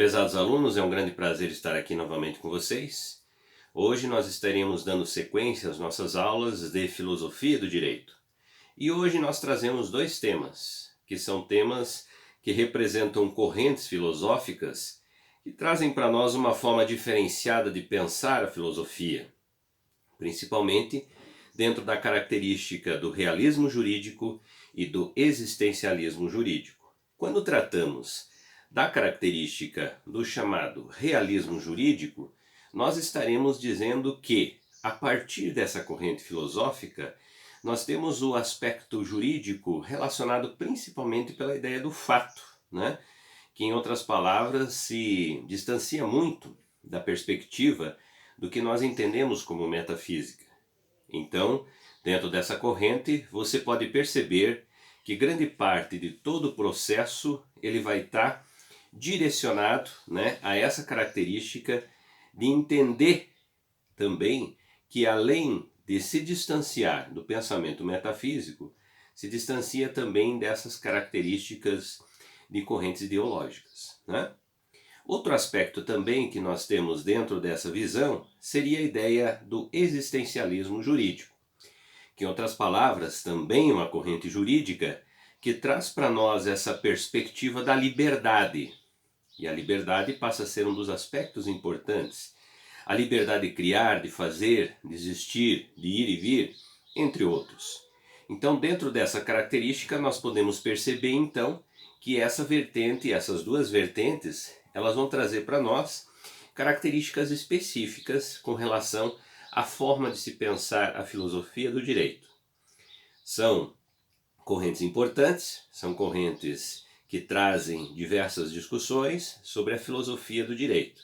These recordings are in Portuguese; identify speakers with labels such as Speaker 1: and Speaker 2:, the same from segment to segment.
Speaker 1: Prezados alunos, é um grande prazer estar aqui novamente com vocês. Hoje nós estaremos dando sequência às nossas aulas de Filosofia do Direito. E hoje nós trazemos dois temas, que são temas que representam correntes filosóficas que trazem para nós uma forma diferenciada de pensar a filosofia, principalmente dentro da característica do realismo jurídico e do existencialismo jurídico. Quando tratamos da característica do chamado realismo jurídico, nós estaremos dizendo que, a partir dessa corrente filosófica, nós temos o aspecto jurídico relacionado principalmente pela ideia do fato, né? Que, em outras palavras, se distancia muito da perspectiva do que nós entendemos como metafísica. Então, dentro dessa corrente, você pode perceber que grande parte de todo o processo ele vai estar direcionado, né, a essa característica de entender também que, além de se distanciar do pensamento metafísico, se distancia também dessas características de correntes ideológicas, né? Outro aspecto também que nós temos dentro dessa visão seria a ideia do existencialismo jurídico, que, em outras palavras, também é uma corrente jurídica que traz para nós essa perspectiva da liberdade. E a liberdade passa a ser um dos aspectos importantes. A liberdade de criar, de fazer, de existir, de ir e vir, entre outros. Então, dentro dessa característica, nós podemos perceber, então, que essa vertente, essas duas vertentes, elas vão trazer para nós características específicas com relação à forma de se pensar a filosofia do direito. São correntes importantes, são correntes que trazem diversas discussões sobre a filosofia do direito.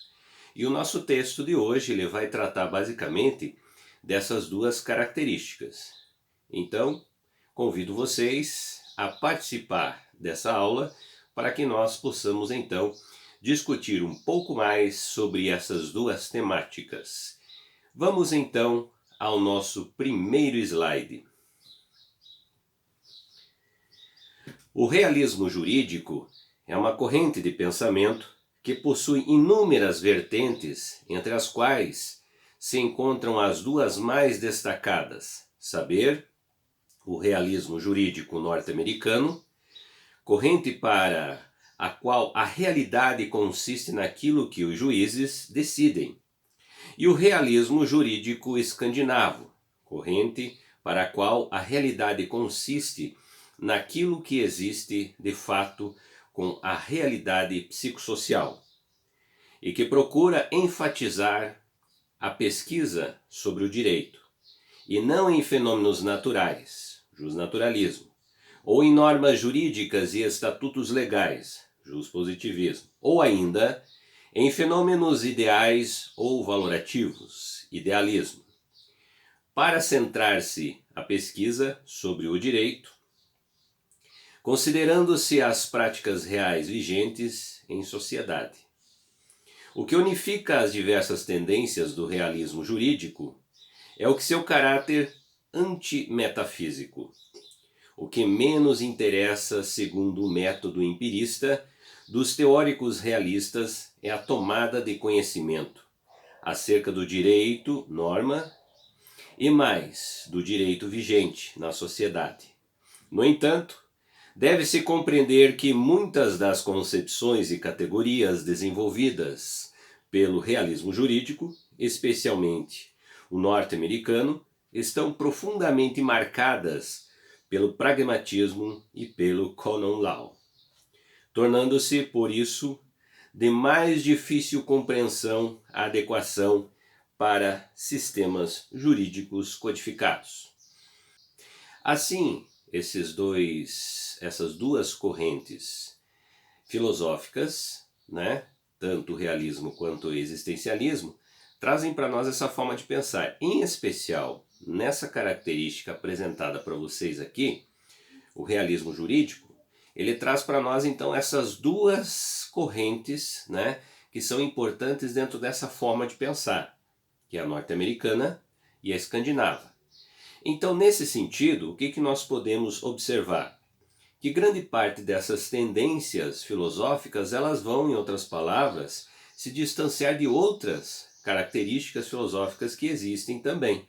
Speaker 1: E o nosso texto de hoje ele vai tratar basicamente dessas duas características. Então, convido vocês a participar dessa aula para que nós possamos então discutir um pouco mais sobre essas duas temáticas. Vamos então ao nosso primeiro slide. O realismo jurídico é uma corrente de pensamento que possui inúmeras vertentes, entre as quais se encontram as duas mais destacadas: saber, o realismo jurídico norte-americano, corrente para a qual a realidade consiste naquilo que os juízes decidem, e o realismo jurídico escandinavo, corrente para a qual a realidade consiste naquilo que existe de fato com a realidade psicossocial, e que procura enfatizar a pesquisa sobre o direito, e não em fenômenos naturais, justnaturalismo, ou em normas jurídicas e estatutos legais, justpositivismo, ou ainda em fenômenos ideais ou valorativos, idealismo, para centrar-se a pesquisa sobre o direito, considerando-se as práticas reais vigentes em sociedade. O que unifica as diversas tendências do realismo jurídico é o que seu caráter antimetafísico, o que menos interessa, segundo o método empirista dos teóricos realistas, é a tomada de conhecimento acerca do direito, norma, e mais do direito vigente na sociedade. No entanto, deve-se compreender que muitas das concepções e categorias desenvolvidas pelo realismo jurídico, especialmente o norte-americano, estão profundamente marcadas pelo pragmatismo e pelo common law, tornando-se, por isso, de mais difícil compreensão a adequação para sistemas jurídicos codificados. Assim, essas duas correntes filosóficas, né, tanto o realismo quanto o existencialismo, trazem para nós essa forma de pensar. Em especial, nessa característica apresentada para vocês aqui, o realismo jurídico, ele traz para nós então essas duas correntes, né, que são importantes dentro dessa forma de pensar, que é a norte-americana e a escandinava. Então, nesse sentido, o que nós podemos observar? que grande parte dessas tendências filosóficas, elas vão, em outras palavras, se distanciar de outras características filosóficas que existem também.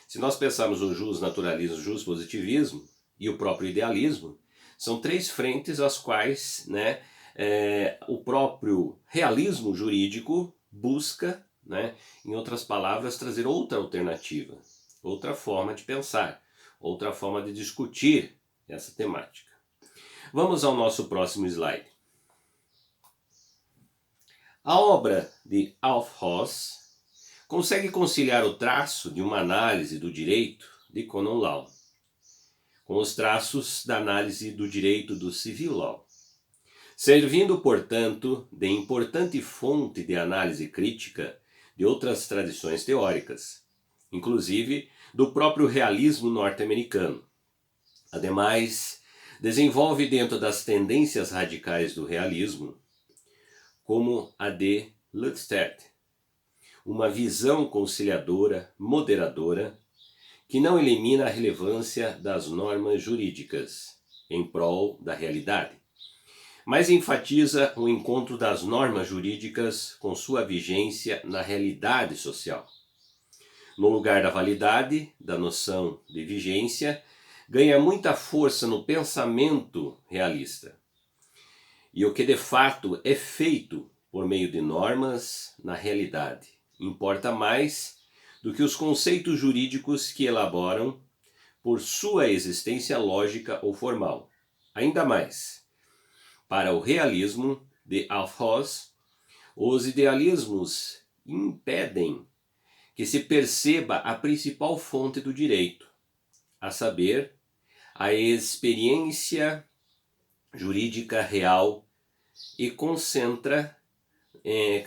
Speaker 1: Se nós pensarmos no justnaturalismo, o justpositivismo e o próprio idealismo, são três frentes às quais, o próprio realismo jurídico busca, em outras palavras, trazer outra alternativa, outra forma de pensar, outra forma de discutir essa temática. Vamos ao nosso próximo slide. A obra de Alf Ross consegue conciliar o traço de uma análise do direito de Common Law com os traços da análise do direito do Civil Law, servindo, portanto, de importante fonte de análise crítica de outras tradições teóricas, inclusive do próprio realismo norte-americano. Ademais, desenvolve dentro das tendências radicais do realismo, como a de Lutstedt, uma visão conciliadora, moderadora, que não elimina a relevância das normas jurídicas em prol da realidade, mas enfatiza o encontro das normas jurídicas com sua vigência na realidade social. No lugar da validade, da noção de vigência, ganha muita força no pensamento realista. E o que de fato é feito por meio de normas na realidade importa mais do que os conceitos jurídicos que elaboram por sua existência lógica ou formal. Ainda mais, para o realismo de Alf Ross, os idealismos impedem que se perceba a principal fonte do direito, a saber, a experiência jurídica real e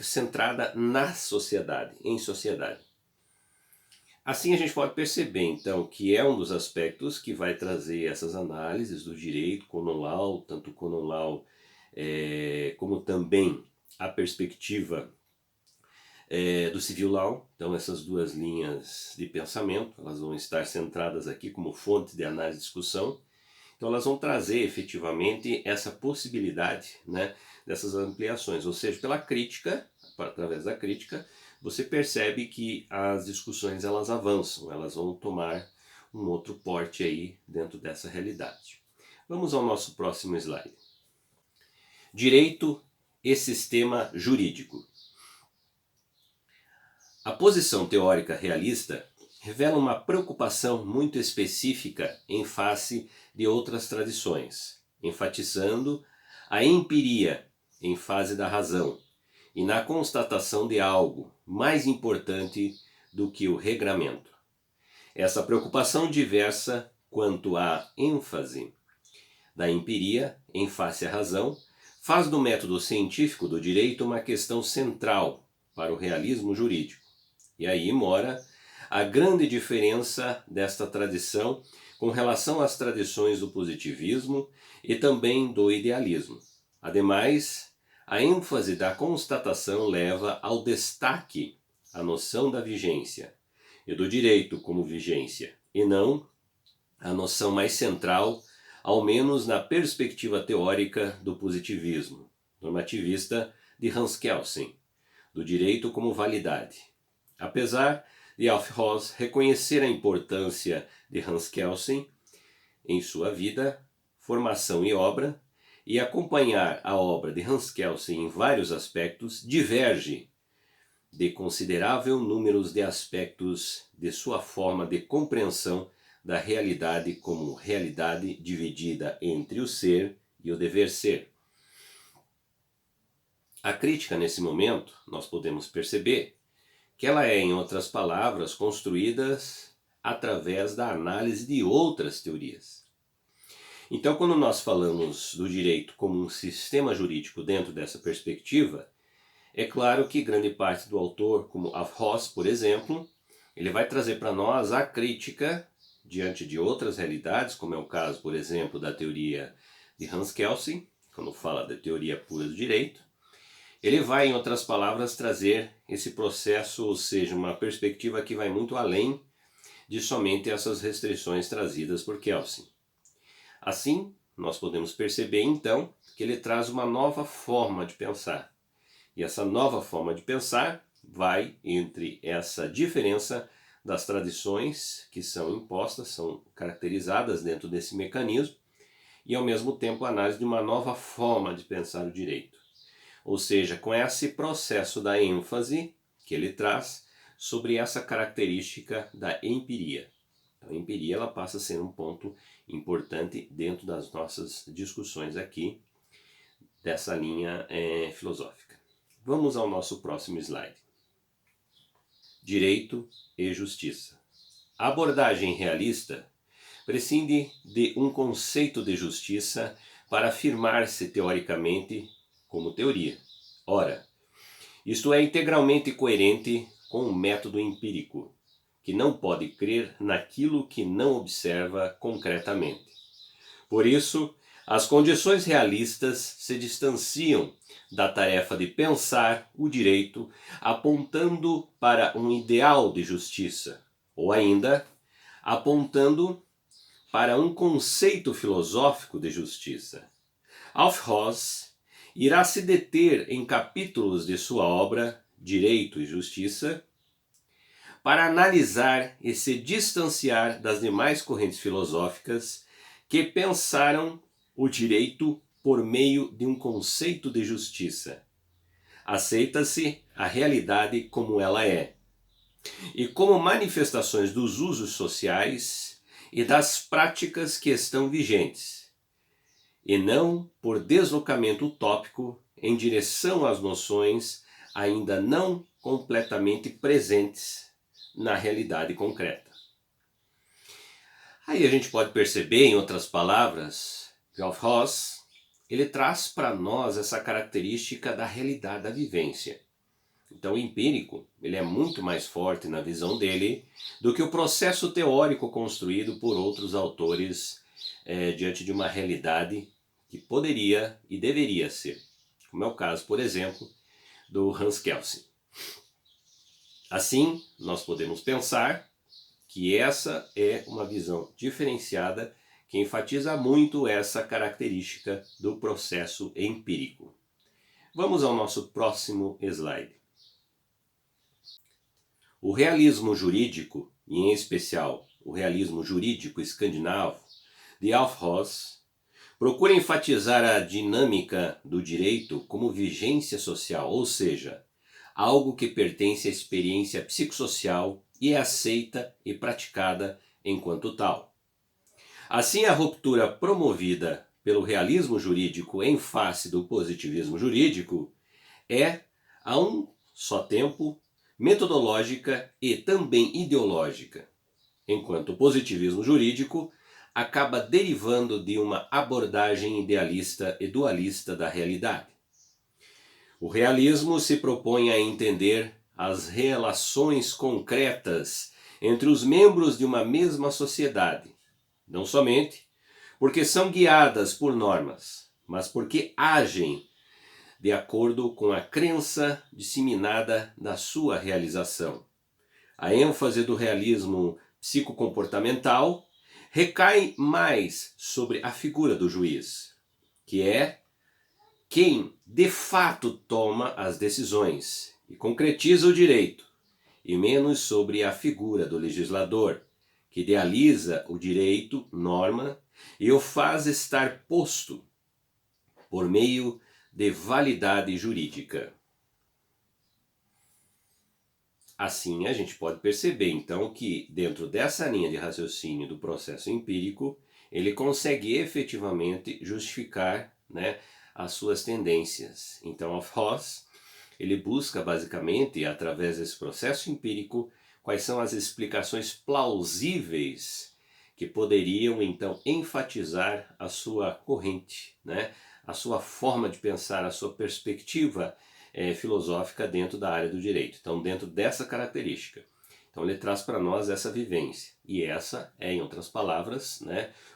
Speaker 1: centrada na sociedade, em sociedade. Assim a gente pode perceber, então, que é um dos aspectos que vai trazer essas análises do direito Common Law, tanto Common Law como também a perspectiva do Civil Law. Então essas duas linhas de pensamento, elas vão estar centradas aqui como fonte de análise e discussão. Então elas vão trazer efetivamente essa possibilidade, dessas ampliações, ou seja, pela crítica, através da crítica, você percebe que as discussões elas avançam, elas vão tomar um outro porte aí dentro dessa realidade. Vamos ao nosso próximo slide. Direito e sistema jurídico. A posição teórica realista revela uma preocupação muito específica em face de outras tradições, enfatizando a empiria em fase da razão e na constatação de algo mais importante do que o regramento. Essa preocupação diversa quanto à ênfase da empiria em face à razão faz do método científico do direito uma questão central para o realismo jurídico. E aí mora a grande diferença desta tradição com relação às tradições do positivismo e também do idealismo. Ademais, a ênfase da constatação leva ao destaque a noção da vigência e do direito como vigência, e não a noção mais central, ao menos na perspectiva teórica do positivismo normativista de Hans Kelsen, do direito como validade. Apesar de Alf Ross reconhecer a importância de Hans Kelsen em sua vida, formação e obra, e acompanhar a obra de Hans Kelsen em vários aspectos, diverge de considerável número de aspectos de sua forma de compreensão da realidade como realidade dividida entre o ser e o dever ser. A crítica nesse momento, nós podemos perceber que ela é, em outras palavras, construída através da análise de outras teorias. Então, quando nós falamos do direito como um sistema jurídico dentro dessa perspectiva, é claro que grande parte do autor, como Alf Ross, por exemplo, ele vai trazer para nós a crítica diante de outras realidades, como é o caso, por exemplo, da teoria de Hans Kelsen, quando fala da teoria pura do direito. Ele vai, em outras palavras, trazer esse processo, ou seja, uma perspectiva que vai muito além de somente essas restrições trazidas por Kelsen. Assim, nós podemos perceber então que ele traz uma nova forma de pensar. E essa nova forma de pensar vai entre essa diferença das tradições que são impostas, são caracterizadas dentro desse mecanismo, e ao mesmo tempo a análise de uma nova forma de pensar o direito. Ou seja, com esse processo da ênfase que ele traz sobre essa característica da empiria. Então, a empiria ela passa a ser um ponto importante dentro das nossas discussões aqui dessa linha filosófica. Vamos ao nosso próximo slide. Direito e justiça. A abordagem realista prescinde de um conceito de justiça para afirmar-se teoricamente como teoria. Ora, isto é integralmente coerente com o método empírico, que não pode crer naquilo que não observa concretamente. Por isso, as condições realistas se distanciam da tarefa de pensar o direito apontando para um ideal de justiça, ou ainda apontando para um conceito filosófico de justiça. Alf-Ross irá se deter em capítulos de sua obra Direito e Justiça para analisar e se distanciar das demais correntes filosóficas que pensaram o direito por meio de um conceito de justiça. Aceita-se a realidade como ela é, e como manifestações dos usos sociais e das práticas que estão vigentes, e não por deslocamento utópico em direção às noções ainda não completamente presentes na realidade concreta. Aí a gente pode perceber, em outras palavras, que Alf-Ross ele traz para nós essa característica da realidade da vivência. Então o empírico ele é muito mais forte na visão dele do que o processo teórico construído por outros autores diante de uma realidade que poderia e deveria ser. Como é o caso, por exemplo, do Hans Kelsen. Assim, nós podemos pensar que essa é uma visão diferenciada que enfatiza muito essa característica do processo empírico. Vamos ao nosso próximo slide. O realismo jurídico, e em especial o realismo jurídico escandinavo, de Alf-Ross, procura enfatizar a dinâmica do direito como vigência social, ou seja, algo que pertence à experiência psicossocial e é aceita e praticada enquanto tal. Assim, a ruptura promovida pelo realismo jurídico em face do positivismo jurídico é, a um só tempo, metodológica e também ideológica, enquanto o positivismo jurídico acaba derivando de uma abordagem idealista e dualista da realidade. O realismo se propõe a entender as relações concretas entre os membros de uma mesma sociedade, não somente porque são guiadas por normas, mas porque agem de acordo com a crença disseminada da sua realização. A ênfase do realismo psicocomportamental recai mais sobre a figura do juiz, que é quem de fato toma as decisões e concretiza o direito, e menos sobre a figura do legislador, que idealiza o direito, norma, e o faz estar posto por meio de validade jurídica. Assim, a gente pode perceber, então, que dentro dessa linha de raciocínio do processo empírico, ele consegue efetivamente justificar, as suas tendências. Então, Alf-Ross, ele busca basicamente, através desse processo empírico, quais são as explicações plausíveis que poderiam, então, enfatizar a sua corrente, a sua forma de pensar, a sua perspectiva filosófica dentro da área do direito. Então, dentro dessa característica. Então, ele traz para nós essa vivência. E essa é, em outras palavras,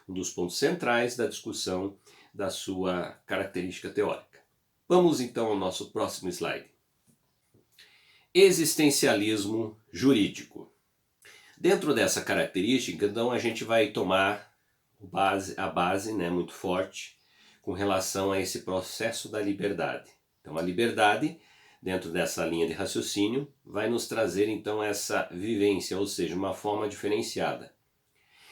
Speaker 1: um dos pontos centrais da discussão da sua característica teórica. Vamos, então, ao nosso próximo slide. Existencialismo jurídico. Dentro dessa característica, então, a gente vai tomar a base, né, muito forte com relação a esse processo da liberdade. Então a liberdade, dentro dessa linha de raciocínio, vai nos trazer então essa vivência, ou seja, uma forma diferenciada.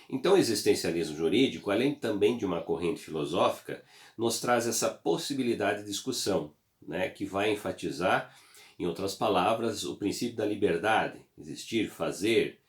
Speaker 1: Então o existencialismo jurídico, além também de uma corrente filosófica, nos traz essa possibilidade de discussão, né, que vai enfatizar, em outras palavras, o princípio da liberdade, existir, fazer,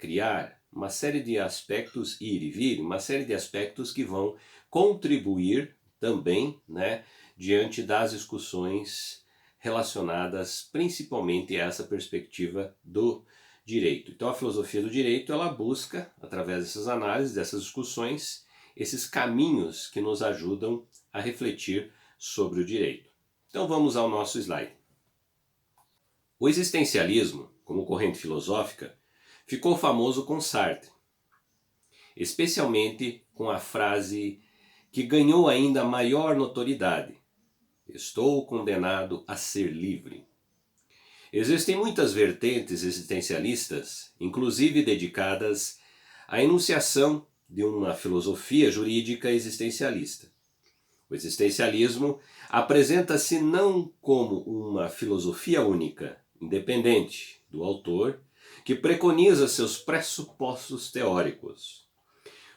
Speaker 1: criar, uma série de aspectos, ir e vir, uma série de aspectos que vão contribuir também, né, diante das discussões relacionadas principalmente a essa perspectiva do direito. Então a filosofia do direito, ela busca, através dessas análises, dessas discussões, esses caminhos que nos ajudam a refletir sobre o direito. Então vamos ao nosso slide. O existencialismo, como corrente filosófica, ficou famoso com Sartre, especialmente com a frase que ganhou ainda maior notoriedade: estou condenado a ser livre. Existem muitas vertentes existencialistas, inclusive dedicadas à enunciação de uma filosofia jurídica existencialista. O existencialismo apresenta-se não como uma filosofia única, independente do autor, que preconiza seus pressupostos teóricos,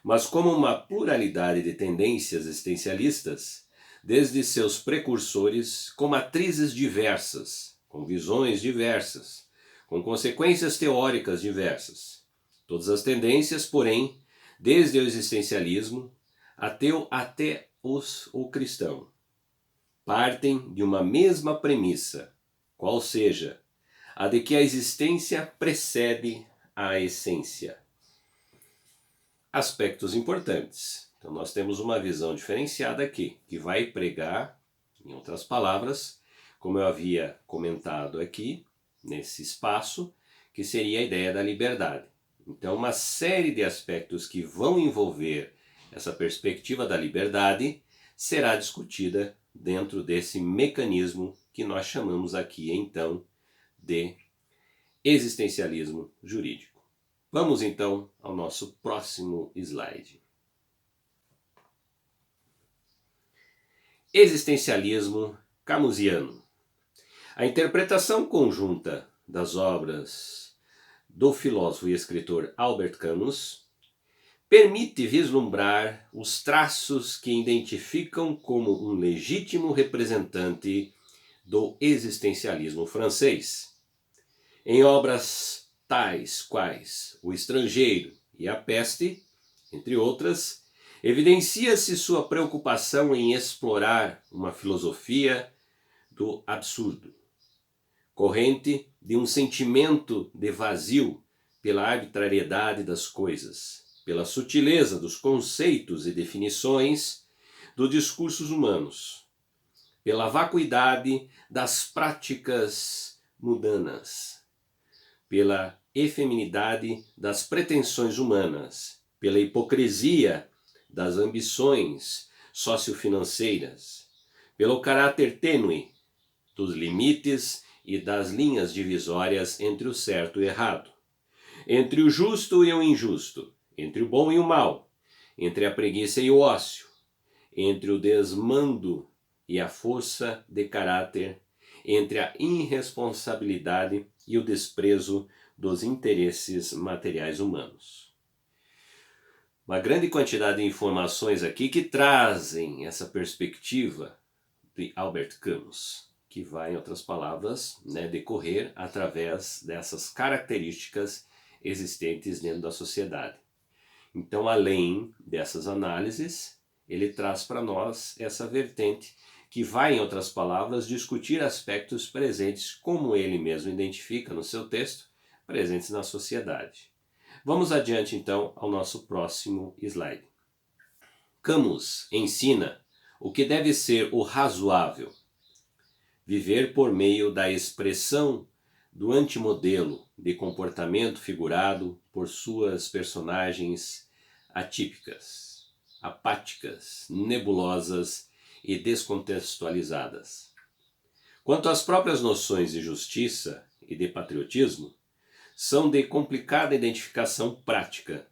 Speaker 1: mas como uma pluralidade de tendências existencialistas, desde seus precursores, com matrizes diversas, com visões diversas, com consequências teóricas diversas. Todas as tendências, porém, desde o existencialismo até o cristão, partem de uma mesma premissa, qual seja a de que a existência precede a essência. Aspectos importantes. Então nós temos uma visão diferenciada aqui, que vai pregar, em outras palavras, como eu havia comentado aqui, nesse espaço, que seria a ideia da liberdade. Então uma série de aspectos que vão envolver essa perspectiva da liberdade será discutida dentro desse mecanismo que nós chamamos aqui então de existencialismo jurídico. Vamos então ao nosso próximo slide. Existencialismo camusiano. A interpretação conjunta das obras do filósofo e escritor Albert Camus permite vislumbrar os traços que identificam como um legítimo representante do existencialismo francês. Em obras tais quais O Estrangeiro e A Peste, entre outras, evidencia-se sua preocupação em explorar uma filosofia do absurdo, corrente de um sentimento de vazio pela arbitrariedade das coisas, pela sutileza dos conceitos e definições dos discursos humanos, pela vacuidade das práticas mundanas, pela efeminidade das pretensões humanas, pela hipocrisia das ambições sociofinanceiras, pelo caráter tênue dos limites e das linhas divisórias entre o certo e o errado, entre o justo e o injusto, entre o bom e o mal, entre a preguiça e o ócio, entre o desmando e a força de caráter, entre a irresponsabilidade e o desprezo dos interesses materiais humanos. Uma grande quantidade de informações aqui que trazem essa perspectiva de Albert Camus, que vai, em outras palavras, decorrer através dessas características existentes dentro da sociedade. Então, além dessas análises, ele traz para nós essa vertente que vai, em outras palavras, discutir aspectos presentes, como ele mesmo identifica no seu texto, presentes na sociedade. Vamos adiante, então, ao nosso próximo slide. Camus ensina o que deve ser o razoável: viver por meio da expressão do antimodelo de comportamento figurado por suas personagens atípicas, apáticas, nebulosas e descontextualizadas. Quanto às próprias noções de justiça e de patriotismo, são de complicada identificação prática,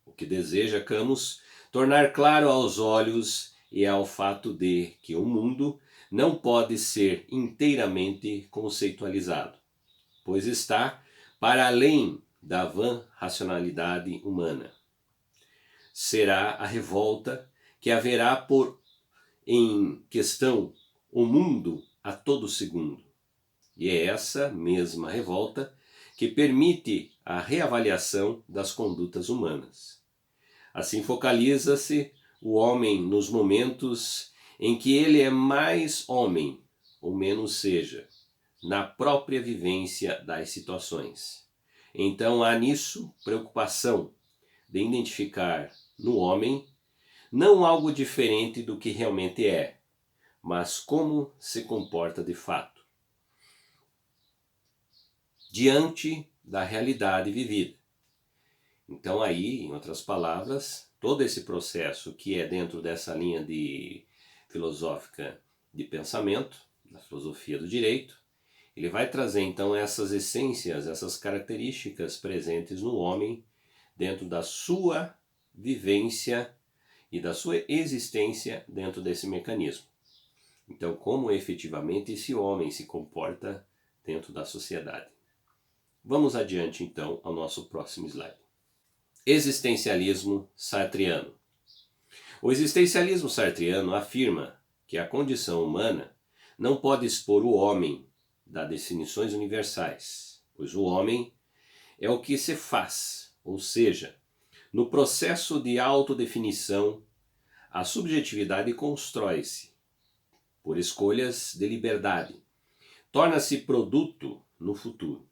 Speaker 1: O que deseja Camus tornar claro aos olhos e ao fato de que o mundo não pode ser inteiramente conceitualizado, pois está para além da vã racionalidade humana. Será a revolta que haverá por em questão o mundo a todo segundo. E é essa mesma revolta que permite a reavaliação das condutas humanas. Assim focaliza-se o homem nos momentos em que ele é mais homem, ou menos seja, na própria vivência das situações. Então há nisso preocupação de identificar no homem não algo diferente do que realmente é, mas como se comporta de fato, diante da realidade vivida. Então aí, em outras palavras, todo esse processo que é dentro dessa linha de filosófica de pensamento, da filosofia do direito, ele vai trazer então essas essências, essas características presentes no homem dentro da sua vivência e da sua existência dentro desse mecanismo. Então, como efetivamente esse homem se comporta dentro da sociedade. Vamos adiante então ao nosso próximo slide. Existencialismo sartriano. O existencialismo sartriano afirma que a condição humana não pode expor o homem das definições universais, pois o homem é o que se faz, ou seja, no processo de autodefinição, a subjetividade constrói-se por escolhas de liberdade, torna-se produto no futuro.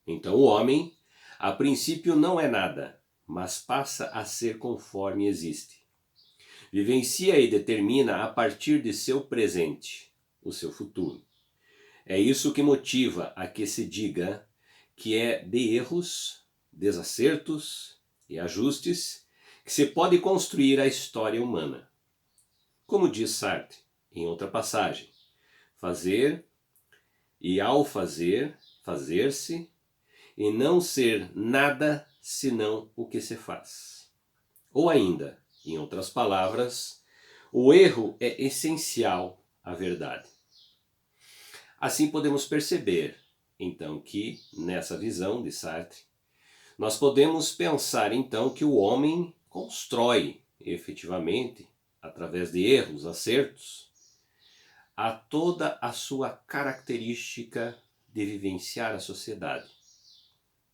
Speaker 1: Então o homem, a princípio, não é nada, mas passa a ser conforme existe. Vivencia e determina a partir de seu presente, o seu futuro. É isso que motiva a que se diga que é de erros, desacertos e ajustes que se pode construir a história humana. Como diz Sartre em outra passagem, fazer e ao fazer, fazer-se e não ser nada senão o que se faz. Ou ainda, em outras palavras, o erro é essencial à verdade. Assim podemos perceber, então, que nessa visão de Sartre, nós podemos pensar então que o homem constrói efetivamente, através de erros, acertos, a toda a sua característica de vivenciar a sociedade.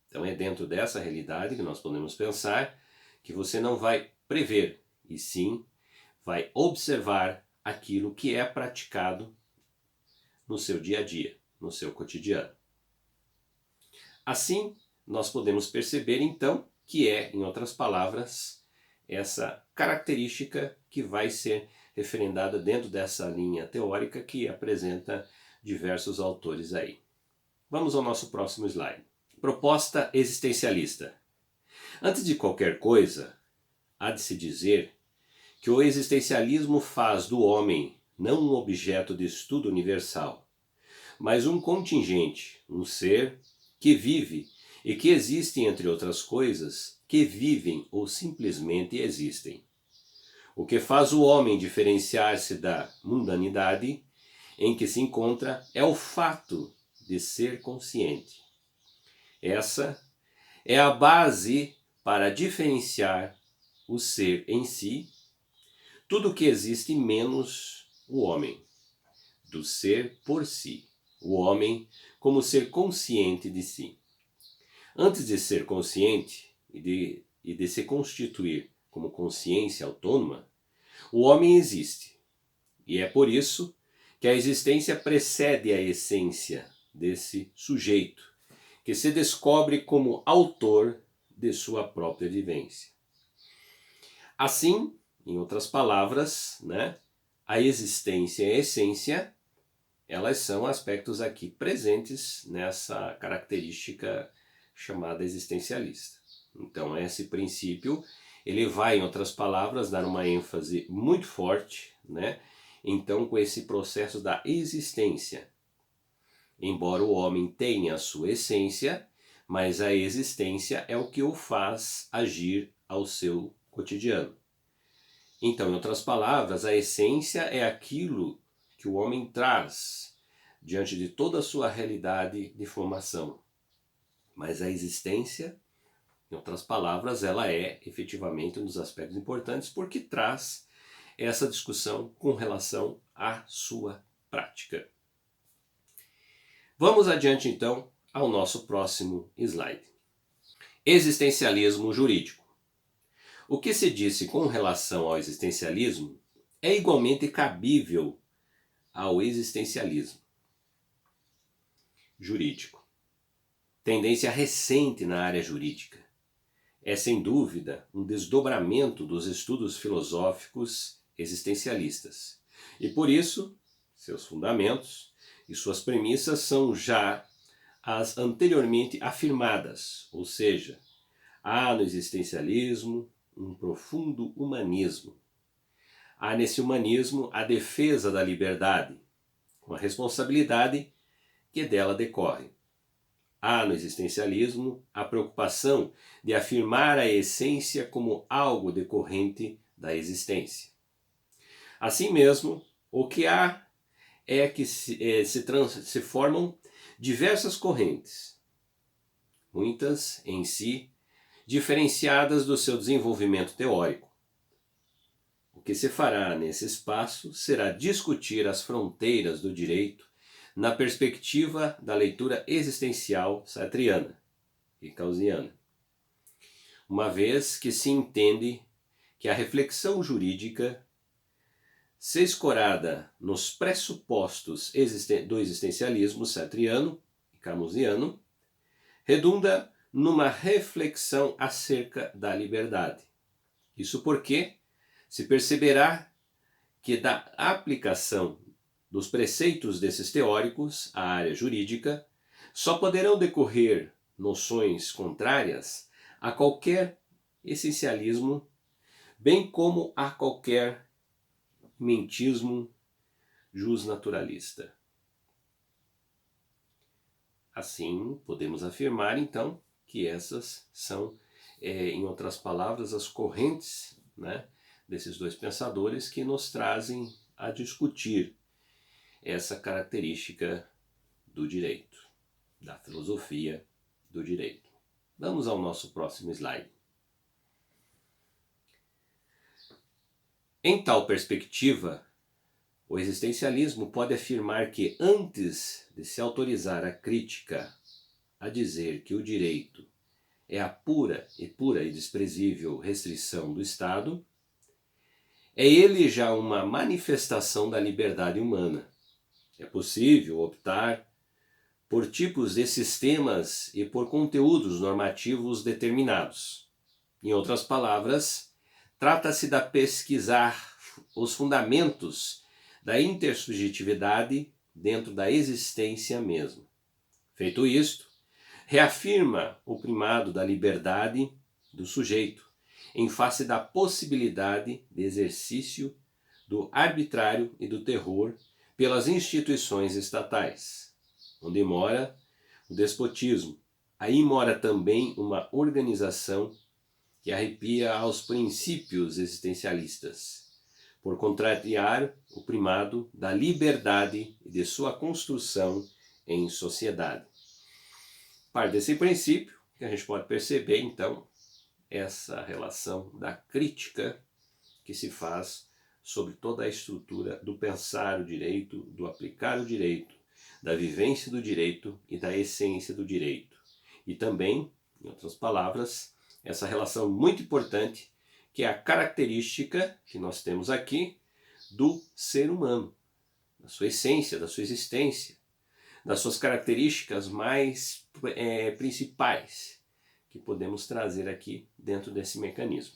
Speaker 1: Então é dentro dessa realidade que nós podemos pensar que você não vai prever, e sim vai observar aquilo que é praticado no seu dia a dia, no seu cotidiano. Assim, nós podemos perceber então que é, em outras palavras, essa característica que vai ser referendada dentro dessa linha teórica que apresenta diversos autores aí. Vamos ao nosso próximo slide. Proposta existencialista. Antes de qualquer coisa, há de se dizer que o existencialismo faz do homem não um objeto de estudo universal, mas um contingente, um ser que vive e que existe, entre outras coisas, que vivem ou simplesmente existem. O que faz o homem diferenciar-se da mundanidade em que se encontra é o fato de ser consciente. Essa é a base para diferenciar o ser em si, tudo que existe menos o homem, do ser por si, o homem como ser consciente de si. Antes de ser consciente e de se constituir como consciência autônoma, o homem existe. E é por isso que a existência precede a essência desse sujeito, que se descobre como autor de sua própria vivência. Assim, em outras palavras, a existência e a essência, elas são aspectos aqui presentes nessa característica chamada existencialista. Então, esse princípio, ele vai, em outras palavras, dar uma ênfase muito forte, então, com esse processo da existência. Embora o homem tenha a sua essência, mas a existência é o que o faz agir ao seu cotidiano. Então, em outras palavras, a essência é aquilo que o homem traz diante de toda a sua realidade de formação. Mas a existência, em outras palavras, ela é efetivamente um dos aspectos importantes porque traz essa discussão com relação à sua prática. Vamos adiante então ao nosso próximo slide. Existencialismo jurídico. O que se disse com relação ao existencialismo é igualmente cabível ao existencialismo jurídico. Tendência recente na área jurídica. É sem dúvida um desdobramento dos estudos filosóficos existencialistas. E por isso, seus fundamentos e suas premissas são já as anteriormente afirmadas, ou seja, há no existencialismo um profundo humanismo. Há nesse humanismo a defesa da liberdade, com a responsabilidade que dela decorre. Há no existencialismo a preocupação de afirmar a essência como algo decorrente da existência. Assim mesmo, o que há é que se formam diversas correntes, muitas em si diferenciadas do seu desenvolvimento teórico. O que se fará nesse espaço será discutir as fronteiras do direito na perspectiva da leitura existencial sartriana e gaussiana, uma vez que se entende que a reflexão jurídica, se escorada nos pressupostos do existencialismo sartriano e camusiano, redunda numa reflexão acerca da liberdade. Isso porque se perceberá que da aplicação dos preceitos desses teóricos à área jurídica só poderão decorrer noções contrárias a qualquer essencialismo, bem como a qualquer mentismo justnaturalista. Assim, podemos afirmar então que essas são, em outras palavras, as correntes, né, desses dois pensadores que nos trazem a discutir essa característica do direito, da filosofia do direito. Vamos ao nosso próximo slide. Em tal perspectiva, o existencialismo pode afirmar que antes de se autorizar a crítica a dizer que o direito é a pura e desprezível restrição do Estado, é ele já uma manifestação da liberdade humana. É possível optar por tipos de sistemas e por conteúdos normativos determinados. Em outras palavras, trata-se de pesquisar os fundamentos da intersubjetividade dentro da existência mesma. Feito isto, reafirma o primado da liberdade do sujeito em face da possibilidade de exercício do arbitrário e do terror pelas instituições estatais, onde mora o despotismo. Aí mora também uma organização que arrepia aos princípios existencialistas, por contrariar o primado da liberdade e de sua construção em sociedade. Parte desse princípio que a gente pode perceber, então, essa relação da crítica que se faz sobre toda a estrutura do pensar o direito, do aplicar o direito, da vivência do direito e da essência do direito. E também, em outras palavras, essa relação muito importante que é a característica que nós temos aqui do ser humano, da sua essência, da sua existência, das suas características mais principais que podemos trazer aqui dentro desse mecanismo.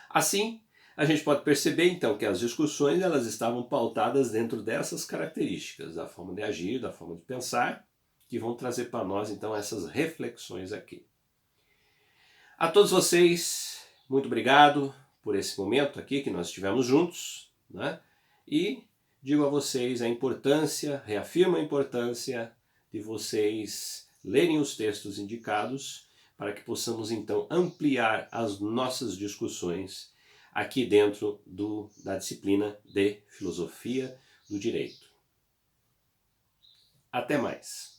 Speaker 1: Assim, a gente pode perceber então que as discussões elas estavam pautadas dentro dessas características, da forma de agir, da forma de pensar, que vão trazer para nós então essas reflexões aqui. A todos vocês, muito obrigado por esse momento aqui que nós estivemos juntos, né? E digo a vocês a importância, reafirmo a importância de vocês lerem os textos indicados para que possamos então ampliar as nossas discussões aqui dentro da disciplina de Filosofia do Direito. Até mais!